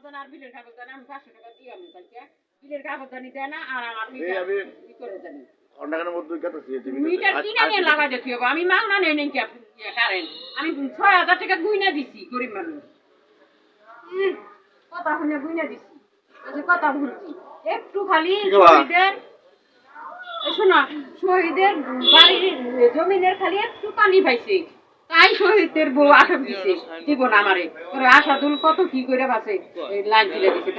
আমাদের আর বিলের কাগজ দেয় না, আমি 500 টাকা দিয়ে আমি কালকে বিলের কাগজ জানি দেয় না আর আমার মিটার কি করে জানি অন্ডাগানের মধ্যে কাটাছি মিটার কিনা নিয়ে লাগা যেতে হবে আমি মাগনা নেই নাকি কারেন্ট আমি 6000 টাকা গুইনা দিছি গরিব মানুষ কথা শুনে গুইনা দিছি ওই যে কথা বলছি একটু খালি শহীদের শোনা শহীদের বাড়ির জমিনের খালি একটু পানি পাইছে তাই শহীদের বউ আটক দিছে জীবন আমারে ওরে আশাদুল কত কি করে বাসে এই লাইন তুলে দিছে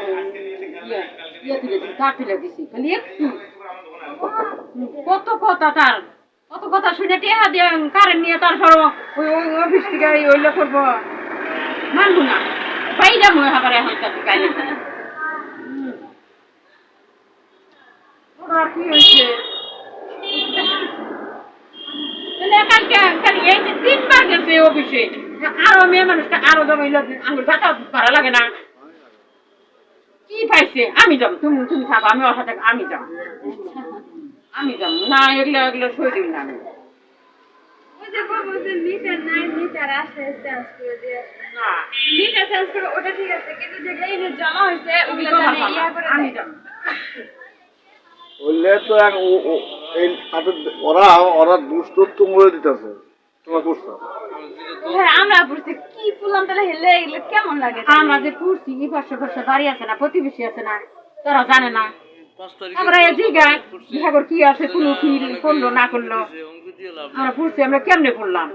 ইয়ে তুলে দিছে কাঠ তুলে দিছে খালি একটু কত কথা তার কত কথা শুনে টেহা দিয়ে কারেন্ট নিয়ে তারপর ওই অফিস থেকে ওইলে করবো মানবো না বাইরে মনে হবার এখন কাছে গাইলে ওরা কি হয়েছে এই যে 3 বার গেছে অফিসে আরো মেয়ে মানুষটা আরো জমাইল আঙুল ভাতা ভাড়া লাগে না কি পাইছে আমি যাম তুমি তুমি থাকো আমি ওর সাথে আমি যাম না এগুলো সই দিই না আমি ওই যে বলছে মিটার নাই মিটার আসে চেঞ্জ করে দিয়ে না মিটার চেঞ্জ করে ওটা ঠিক আছে কিন্তু যেগুলো এনে জমা হয়েছে ওগুলো জানে ইয়া করে আমি যাম বললে তো এই ওরা ওরা দুষ্টত্ব মরে দিতেছে তোমার করছো হ্যাঁ আমরা পড়ছি কি ফুলাম তাহলে হেলে এগুলো কেমন লাগে আমরা যে করছি এই পাশে পাশে বাড়ি আছে না প্রতিবেশী আছে না তারা জানে না আমরা এই জিগায় ভাগর কি আছে কোনো কি করলো না করলো আমরা পড়ছি আমরা কেমনে পড়লাম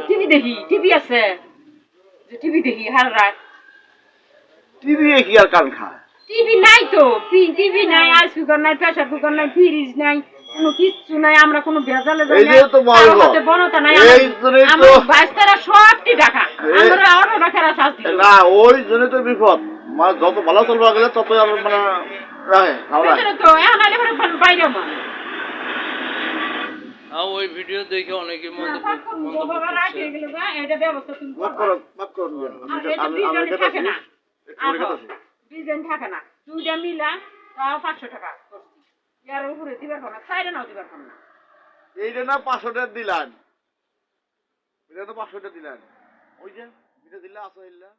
টিভি দেখি টিভি আছে যে টিভি দেখি হার রাত টিভি কি আর কান খায় টিভি নাই তো টিভি নাই আইস কুকার নাই প্রেসার কুকার নাই ফ্রিজ নাই কোনো কিচ্ছু নাই আমরা কোনো ভেজালে যাই না আমাদের বনতা নাই আমার বাইস্তারা সবটি ঢাকা আমরা অটো ঢাকারা শাস্তি না ওই জন্য তো বিপদ মানে যত ভালো চলবে গেলে তত আর মানে রাখে তো এখন আলে বাইরে মানে ওই ভিডিও দেখে অনেকে মন্তব্য এটা ব্যবস্থা তুমি মাফ করো আমি থাকে না ডিজাইন থাকে না দুইটা মিলা তাও 500 টাকা করছি ইয়ার উপরে দিবার না সাইডে নাও দিবার না এইটা না 500 টাকা দিলেন এটা তো 500 টাকা দিলেন ওই যে দিলে আসো ইল্লা